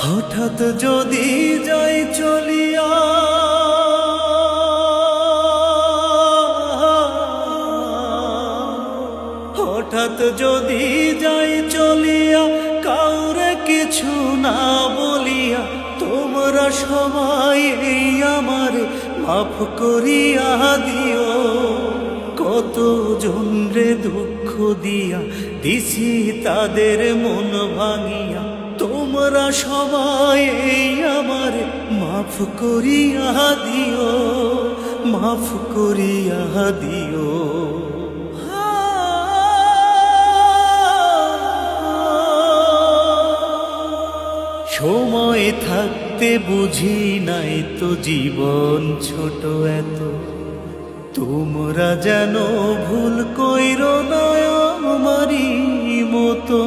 হঠাৎ যদি যাই চলিয়া, হঠাৎ যদি যাই চলিয়া, কাউরে কিছু না বলিয়া, তোমরা সবাই এই আমার মাফ করিয়া দিও। কত জনরে দুঃখ দিয়া দিছি তাদের মন ভাঙিয়া, তোমরা সবাই এই আমার মাফ করিয়া দিও, মাফ করিয়া দিও। সময় থাকতে বুঝি নাই তো জীবন ছোট এত, তোমরা যেন ভুল কইরো না আমারই মতো।